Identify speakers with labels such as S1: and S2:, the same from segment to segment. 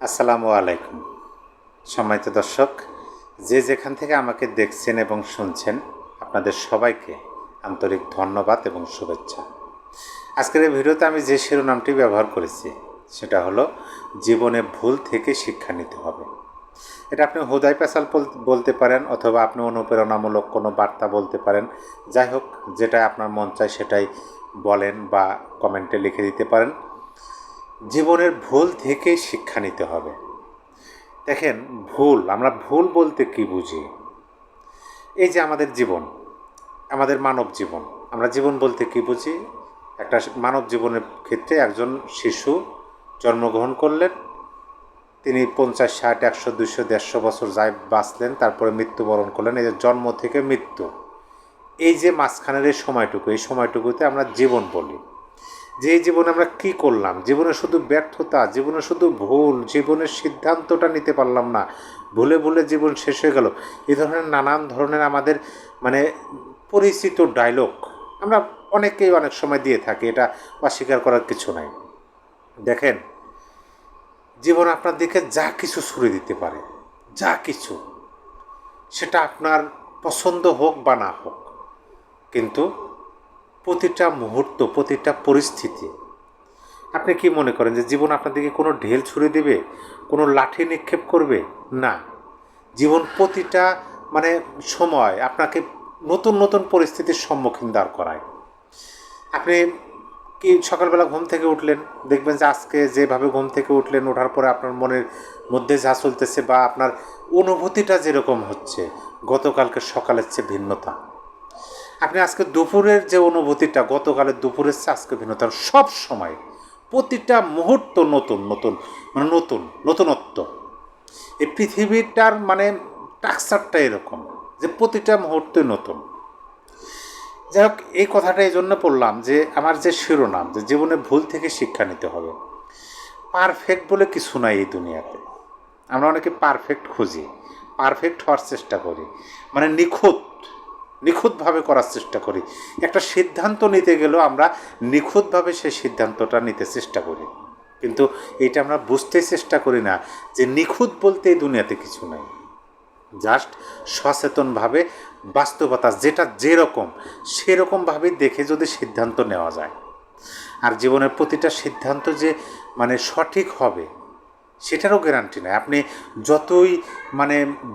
S1: আসসালামু আলাইকুম সম্মানিত দর্শক, যে যেখান থেকে আমাকে দেখছেন এবং শুনছেন, আপনাদের সবাইকে আন্তরিক ধন্যবাদ এবং শুভেচ্ছা। আজকের এই ভিডিওতে আমি যে শিরোনামটি ব্যবহার করেছি সেটা হলো জীবনে ভুল থেকে শিক্ষা নিতে হবে। এটা আপনি হুদাই পেশাল বলতে পারেন, অথবা আপনি অনুপ্রেরণামূলক কোনো বার্তা বলতে পারেন। যাই হোক, যেটা আপনার মন চায় সেটাই বলেন বা কমেন্টে লিখে দিতে পারেন। জীবনের ভুল থেকেই শিক্ষা নিতে হবে। দেখেন, আমরা ভুল বলতে কি বুঝি? এই যে আমাদের জীবন, আমাদের মানব জীবন, আমরা জীবন বলতে কি বুঝি? একটা মানব জীবনের ক্ষেত্রে একজন শিশু জন্মগ্রহণ করলেন, তিনি 50, 60, 100, 200, 150 বছর যাই বাঁচলেন, তারপরে মৃত্যুবরণ করলেন। এই যে জন্ম থেকে মৃত্যু, এই যে মাঝখানের এই সময়টুকুতে আমরা জীবন বলি। যে এই জীবনে আমরা কি করলাম, জীবনে শুধু ব্যর্থতা, জীবনে শুধু ভুল, জীবনের সিদ্ধান্তটা নিতে পারলাম না, ভুলে ভুলে জীবন শেষ হয়ে গেল, এই ধরনের নানান ধরনের আমাদের মানে পরিচিত ডায়লগ আমরা অনেকেই অনেক সময় দিয়ে থাকি, এটা অস্বীকার করার কিছু নাই। দেখেন, জীবন আপনার দিকে যা কিছু ছুড়ে দিতে পারে, যা কিছু, সেটা আপনার পছন্দ হোক বা না হোক, কিন্তু প্রতিটা মুহূর্ত, প্রতিটা পরিস্থিতি, আপনি কি মনে করেন যে জীবন আপনার দিকে কোনো ঢেল ছুঁড়ে দেবে, কোনো লাঠি নিক্ষেপ করবে? না। জীবন প্রতিটা সময় আপনাকে নতুন নতুন পরিস্থিতির সম্মুখীন দাঁড় করায়। আপনি কি সকালবেলা ঘুম থেকে উঠলেন, দেখবেন যে আজকে যেভাবে ঘুম থেকে উঠলেন, ওঠার পরে আপনার মনের মধ্যে যা চলতেছে বা আপনার অনুভূতিটা যেরকম হচ্ছে, গতকালকে সকালের চেয়ে ভিন্নতা। আপনি আজকে দুপুরের যে অনুভূতিটা, গতকালের দুপুরের চেয়ে আজকে ভিন্নতা। সব সময় প্রতিটা মুহূর্ত নতুন নতুন, নতুনত্ব। এই পৃথিবীটার টাকচারটা এরকম যে প্রতিটা মুহূর্তে নতুন। যাই হোক, এই কথাটা এই জন্য বললাম যে আমার যে শিরোনাম, যে জীবনে ভুল থেকে শিক্ষা নিতে হবে। পারফেক্ট বলে কিছু নাই এই দুনিয়াতে। আমরা অনেকে পারফেক্ট খুঁজি, পারফেক্ট হওয়ার চেষ্টা করি, নিখুঁতভাবে করার চেষ্টা করি। একটা সিদ্ধান্ত নিতে গেলেও আমরা নিখুঁতভাবে সেই সিদ্ধান্তটা নিতে চেষ্টা করি, কিন্তু এইটা আমরা বুঝতে চেষ্টা করি না যে নিখুঁত বলতে এই দুনিয়াতে কিছু নাই। জাস্ট সচেতনভাবে বাস্তবতা যেটা যেরকম সেরকমভাবে দেখে যদি সিদ্ধান্ত নেওয়া যায়। আর জীবনের প্রতিটা সিদ্ধান্ত যে সঠিক হবে সেটারও গ্যারান্টি নেই। আপনি যতই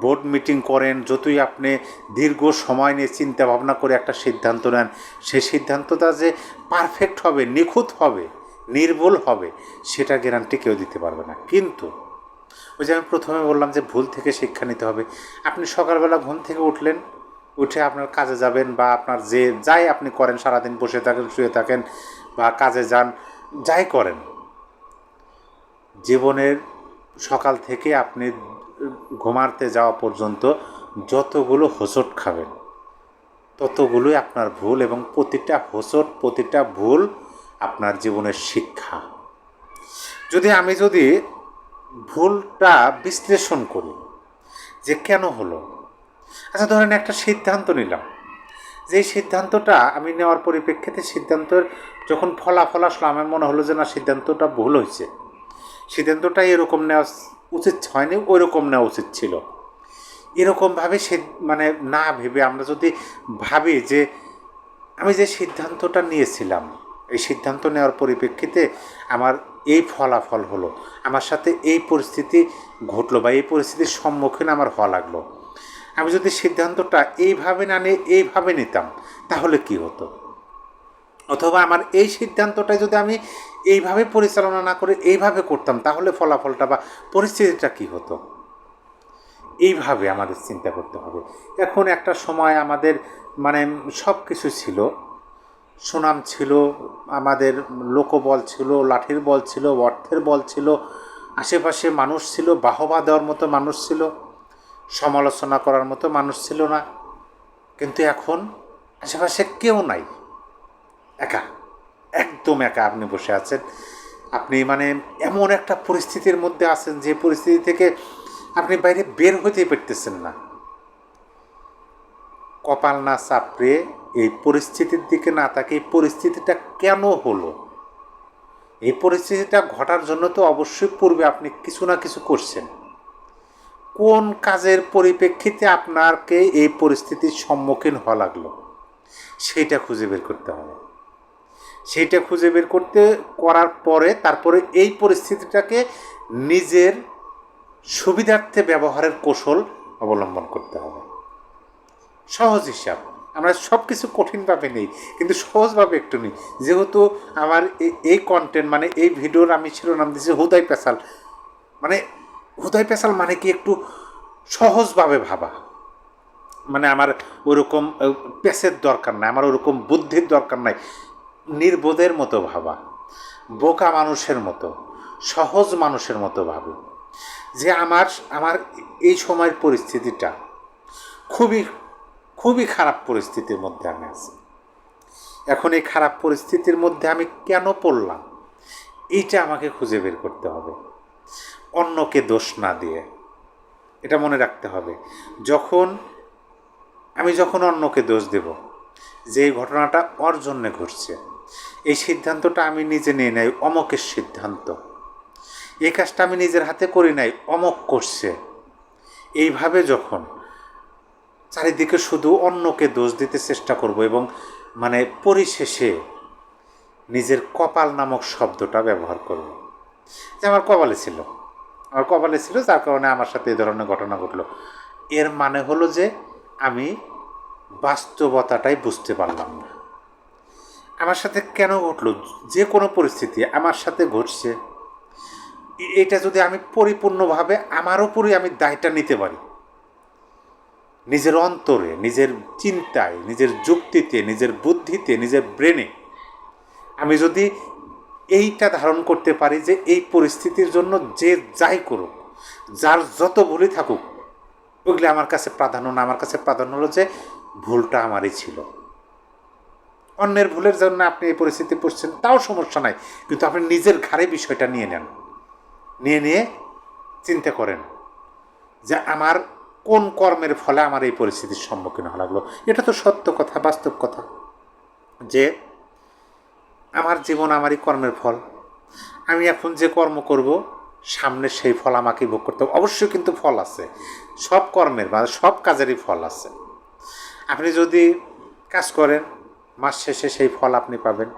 S1: বোর্ড মিটিং করেন, যতই আপনি দীর্ঘ সময় নিয়ে চিন্তা ভাবনা করে একটা সিদ্ধান্ত নেন, সেই সিদ্ধান্তটা যে পারফেক্ট হবে, নিখুঁত হবে, নির্ভুল হবে, সেটা গ্যারান্টি কেউ দিতে পারবে না। কিন্তু ওই যে আমি প্রথমে বললাম যে ভুল থেকে শিক্ষা নিতে হবে। আপনি সকালবেলা ঘুম থেকে উঠলেন, উঠে আপনার কাজে যাবেন বা আপনার যাই আপনি করেন, সারাদিন বসে থাকেন, শুয়ে থাকেন বা কাজে যান, যাই করেন, জীবনের সকাল থেকে আপনি ঘুমাতে যাওয়া পর্যন্ত যতগুলো হোঁচট খাবেন ততগুলোই আপনার ভুল, এবং প্রতিটা হোঁচট, প্রতিটা ভুল আপনার জীবনের শিক্ষা। যদি ভুলটা বিশ্লেষণ করি যে কেন হলো। আচ্ছা, ধরেন একটা সিদ্ধান্ত নিলাম, যে সিদ্ধান্তটা আমি নেওয়ার পরিপ্রেক্ষিতে সিদ্ধান্তের যখন ফলাফল আসলো, আমার মনে হলো যে না, সিদ্ধান্তটা ভুল হয়েছে, সিদ্ধান্তটা এরকম নেওয়া উচিত হয়নি, ওই রকম নেওয়া উচিত ছিল। এরকমভাবে সে না ভেবে আমরা যদি ভাবি যে আমি যে সিদ্ধান্তটা নিয়েছিলাম, এই সিদ্ধান্ত নেওয়ার পরিপ্রেক্ষিতে আমার এই ফলাফল হলো, আমার সাথে এই পরিস্থিতি ঘটলো বা এই পরিস্থিতির সম্মুখীন আমার হওয়া লাগলো, আমি যদি সিদ্ধান্তটা এইভাবে না নিয়ে এইভাবে নিতাম তাহলে কি হতো? অথবা আমার এই সিদ্ধান্তটা যদি আমি এইভাবে পরিচালনা না করে এইভাবে করতাম তাহলে ফলাফলটা বা পরিস্থিতিটা কী হতো? এইভাবে আমাদের চিন্তা করতে হবে। এখন একটা সময় আমাদের সব কিছু ছিল, সুনাম ছিল, আমাদের লোকবল ছিল, লাঠির বল ছিল, অর্থের বল ছিল, আশেপাশে মানুষ ছিল, বাহবা দেওয়ার মতো মানুষ ছিল, সমালোচনা করার মতো মানুষ ছিল না। কিন্তু এখন আশেপাশে কেউ নাই, একা, একদম একা আপনি বসে আছেন। আপনি এমন একটা পরিস্থিতির মধ্যে আছেন যে পরিস্থিতি থেকে আপনি বাইরে বের হতে পারতেছেন না। কপাল না চাপড়ে এই পরিস্থিতির দিকে না তাকিয়ে পরিস্থিতিটা কেন হলো এই পরিস্থিতিটা ঘটার জন্য তো অবশ্যই পূর্বে আপনি কিছু না কিছু করছেন। কোন কাজের পরিপ্রেক্ষিতে আপনাকে এই পরিস্থিতির সম্মুখীন হওয়া লাগলো সেইটা খুঁজে বের করতে হবে। সেইটা খুঁজে বের করার পরে তারপরে এই পরিস্থিতিটাকে নিজের সুবিধার্থে ব্যবহারের কৌশল অবলম্বন করতে হবে। সহজ হিসাব। আমরা সব কিছু কঠিনভাবে নেই, কিন্তু সহজভাবে একটু নিই। যেহেতু আমার এই কন্টেন্ট মানে এই ভিডিওর আমি শিরোনাম দিয়েছি হুদাই পেশাল। মানে হুদাই পেশাল মানে কি একটু সহজভাবে ভাবা। মানে আমার ওরকম পেশের দরকার নাই, আমার ওরকম বুদ্ধির দরকার নাই। নির্বোধের মতো ভাবা, বোকা মানুষের মতো, সহজ মানুষের মতো ভাবি যে আমার এই সময়ের পরিস্থিতিটা খুবই খুবই খারাপ পরিস্থিতির মধ্যে আমি আছি। এখন এই খারাপ পরিস্থিতির মধ্যে আমি কেন পড়লাম এইটা আমাকে খুঁজে বের করতে হবে, অন্যকে দোষ না দিয়ে। এটা মনে রাখতে হবে। যখন অন্যকে দোষ দেব যে এই ঘটনাটা ওর জন্যে ঘটছে, এই সিদ্ধান্তটা আমি নিজে নিয়ে নেই, অমকের সিদ্ধান্ত, এই কাজটা আমি নিজের হাতে করি নাই, অমক করছে, এইভাবে যখন চারিদিকে শুধু অন্যকে দোষ দিতে চেষ্টা করব এবং মানে পরিশেষে নিজের কপাল নামক শব্দটা ব্যবহার করব। যে আমার কপালে ছিল যার কারণে আমার সাথে এই ধরনের ঘটনা ঘটলো, এর মানে হলো যে আমি বাস্তবতাটাই বুঝতে পারলাম না। আমার সাথে কেন ঘটলো, যে কোনো পরিস্থিতি আমার সাথে ঘটছে, এটা যদি আমি পরিপূর্ণভাবে আমার উপরই আমি দায়টা নিতে পারি, নিজের অন্তরে, নিজের চিন্তায়, নিজের যুক্তিতে, নিজের বুদ্ধিতে, নিজের ব্রেনে আমি যদি এইটা ধারণ করতে পারি যে এই পরিস্থিতির জন্য যে যাই করুক, যার যত ভুলই থাকুক, ওইগুলি আমার কাছে প্রাধান্য না। আমার কাছে প্রাধান্য হলো যে ভুলটা আমারই ছিল। অন্যের ভুলের জন্য আপনি এই পরিস্থিতি পড়ছেন তাও সমস্যা নাই, কিন্তু আপনি নিজের ঘাড়ে বিষয়টা নিয়ে নেন, নিয়ে চিন্তা করেন যে আমার কোন কর্মের ফলে আমার এই পরিস্থিতির সম্মুখীন হওয়া লাগলো। এটা তো সত্য কথা, বাস্তব কথা যে আমার জীবন আমারই কর্মের ফল। আমি এখন যে কর্ম করব সামনে সেই ফল আমাকেই ভোগ করতে হবে। অবশ্যই কিন্তু ফল আছে, সব কর্মের মানে সব কাজেরই ফল আছে। আপনি যদি কাজ করেন মাস শেষে সেই ফল আপনি পাবেন।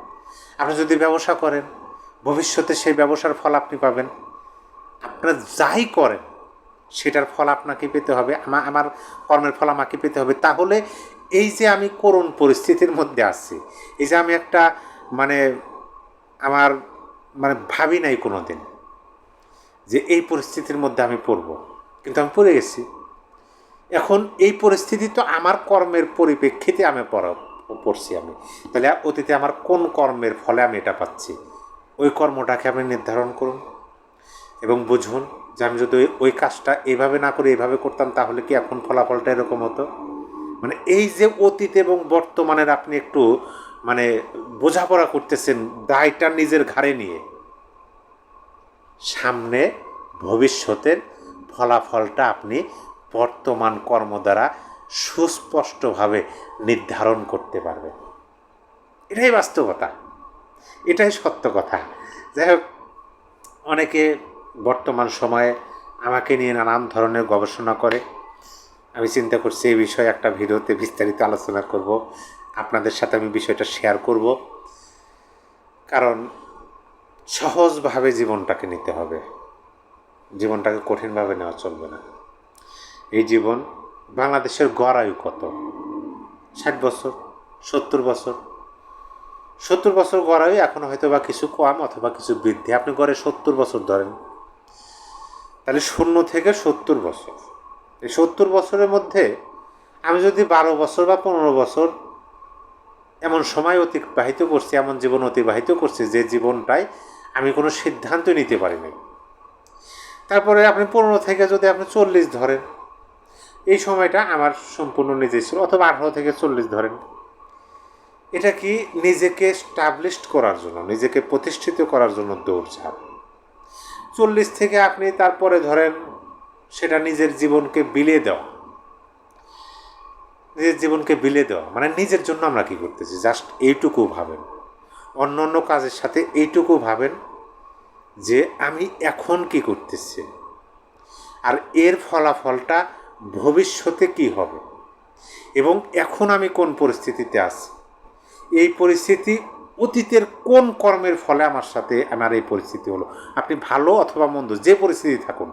S1: আপনি যদি ব্যবসা করেন ভবিষ্যতে সেই ব্যবসার ফল আপনি পাবেন। আপনারা যাই করেন সেটার ফল আপনাকে পেতে হবে, আমার কর্মের ফল আমাকে পেতে হবে। তাহলে এই যে আমি করুণ পরিস্থিতির মধ্যে আছি, এই যে আমি একটা আমার ভাবি নাই কোনো দিন যে এই পরিস্থিতির মধ্যে আমি পড়ব, কিন্তু আমি পড়ে গেছি। এখন এই পরিস্থিতি তো আমার কর্মের পরিপ্রেক্ষিতে আমি পড়ছি। আমি তাহলে অতীতে আমার কোন কর্মের ফলে আমি এটা পাচ্ছি, ওই কর্মটাকে আপনি নির্ধারণ করুন এবং বুঝুন যে আমি যদি ওই কাজটা এইভাবে না করে এইভাবে করতাম তাহলে কি এখন ফলাফলটা এরকম হতো। এই যে অতীত এবং বর্তমানের আপনি একটু বোঝাপড়া করতেছেন দায়টা নিজের ঘাড়ে নিয়ে, সামনে ভবিষ্যতের ফলাফলটা আপনি বর্তমান কর্ম দ্বারা সুস্পষ্টভাবে নির্ধারণ করতে পারবেন। এটাই বাস্তবতা, এটাই সত্য কথা। যাই হোক, অনেকে বর্তমান সময়ে আমাকে নিয়ে নানান ধরনের গবেষণা করে। আমি চিন্তা করছি এই বিষয়ে একটা ভিডিওতে বিস্তারিত আলোচনা করব, আপনাদের সাথে আমি বিষয়টা শেয়ার করব। কারণ সহজভাবে জীবনটাকে নিতে হবে, জীবনটাকে কঠিনভাবে নেওয়া চলবে না। এই জীবন, বাংলাদেশের গড় আয়ু কত? 60 বছর, 70 বছর। 70 বছর গড় আয়ু, এখন হয়তো বা কিছু কম অথবা কিছু বৃদ্ধি। আপনি গড়ে 70 বছর ধরেন, তাহলে 0 থেকে 70 বছর। এই 70 বছরের মধ্যে আমি যদি 12 বছর বা 15 বছর এমন সময় অতিবাহিত করছি, এমন জীবন অতিবাহিত করছি যে জীবনটায় আমি কোনো সিদ্ধান্ত নিতে পারি নাই। তারপরে আপনি 15 থেকে যদি আপনি 40 ধরেন, এই সময়টা আমার সম্পূর্ণ নিজের ছিল, অথবা 18 থেকে 40 ধরেন। এটা কি নিজেকে স্টাবলিশড করার জন্য, নিজেকে প্রতিষ্ঠিত করার জন্য দৌড়ঝাঁপ। 40 থেকে আপনি তারপরে ধরেন সেটা নিজের জীবনকে বিলিয়ে দেওয়া। নিজের জীবনকে বিলিয়ে দেওয়া মানে নিজের জন্য আমরা কী করতেছি জাস্ট এইটুকু ভাবেন। অন্য অন্য কাজের সাথে এইটুকু ভাবেন যে আমি এখন কি করতেছি আর এর ফলাফলটা ভবিষ্যতে কি হবে এবং এখন আমি কোন পরিস্থিতিতে আছি, এই পরিস্থিতি অতীতের কোন কর্মের ফলে আমার সাথে আমার এই পরিস্থিতি হলো। আপনি ভালো অথবা মন্দ যে পরিস্থিতি থাকুন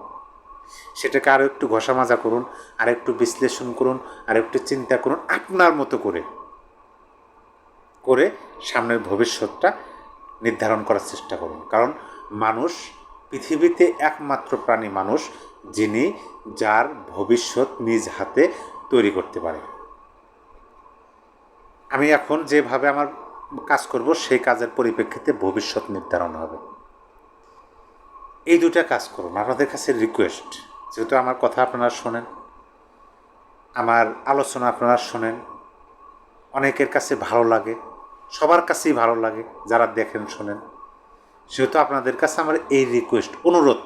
S1: সেটাকে আরও একটু ঘষা মাজা করুন, আর একটু বিশ্লেষণ করুন, আর একটু চিন্তা করুন, আপনার মতো করে করে সামনের ভবিষ্যৎটা নির্ধারণ করার চেষ্টা করুন। কারণ মানুষ পৃথিবীতে একমাত্র প্রাণী মানুষ যিনি যার ভবিষ্যৎ নিজ হাতে তৈরি করতে পারে। আমি এখন যেভাবে আমার কাজ করব সেই কাজের পরিপ্রেক্ষিতে ভবিষ্যৎ নির্ধারণ হবে। এই দুটা কাজ করুন। আপনাদের কাছে রিকোয়েস্ট, যেহেতু আমার কথা আপনারা শোনেন, আমার আলোচনা আপনারা শোনেন, অনেকের কাছে ভালো লাগে, সবার কাছেই ভালো লাগে যারা দেখেন শোনেন, সেহেতু আপনাদের কাছে আমার এই রিকোয়েস্ট, অনুরোধ,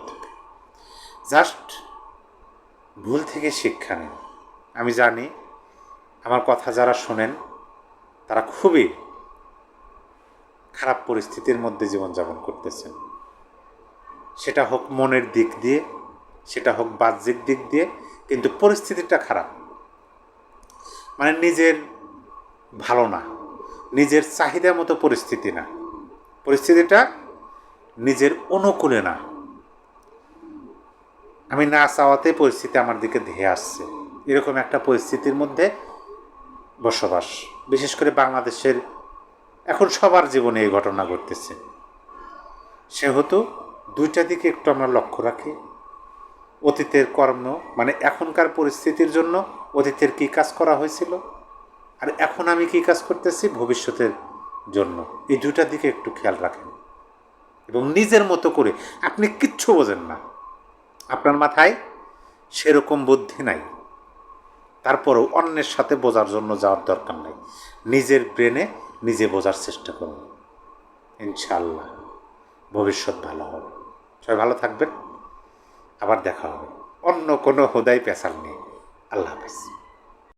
S1: জাস্ট ভুল থেকে শিক্ষা নিন। আমি জানি আমার কথা যারা শোনেন তারা খুবই খারাপ পরিস্থিতির মধ্যে জীবনযাপন করতেছেন, সেটা হোক মনের দিক দিয়ে, সেটা হোক বাহ্যিক দিক দিয়ে, কিন্তু পরিস্থিতিটা খারাপ। মানে নিজের ভালো না, নিজের চাহিদা মতো পরিস্থিতি না, পরিস্থিতিটা নিজের অনুকূলে না। আমি না চাওয়াতে পরিস্থিতি আমার দিকে ধেয়ে আসছে, এরকম একটা পরিস্থিতির মধ্যে বসবাস। বিশেষ করে বাংলাদেশের এখন সবার জীবনে এই ঘটনা ঘটতেছে। সেহেতু দুইটা দিকে একটু আমরা লক্ষ্য রাখি। অতীতের কর্ম, মানে এখনকার পরিস্থিতির জন্য অতীতের কী কাজ করা হয়েছিল, আর এখন আমি কী কাজ করতেছি ভবিষ্যতের জন্য, এই দুইটার দিকে একটু খেয়াল রাখেন। এবং নিজের মতো করে, আপনি কিচ্ছু বোঝেন না, আপনার মাথায় সেরকম বুদ্ধি নাই, তারপরেও অন্যের সাথে বোঝার জন্য যাওয়ার দরকার নাই। নিজের ব্রেনে নিজে বোঝার চেষ্টা করুন, ইনশাআল্লাহ ভবিষ্যৎ ভালো হবে। সবাই ভালো থাকবেন, আবার দেখা হবে অন্য কোনো হুদাই পেশাল নিয়ে। আল্লাহ হাফেজ।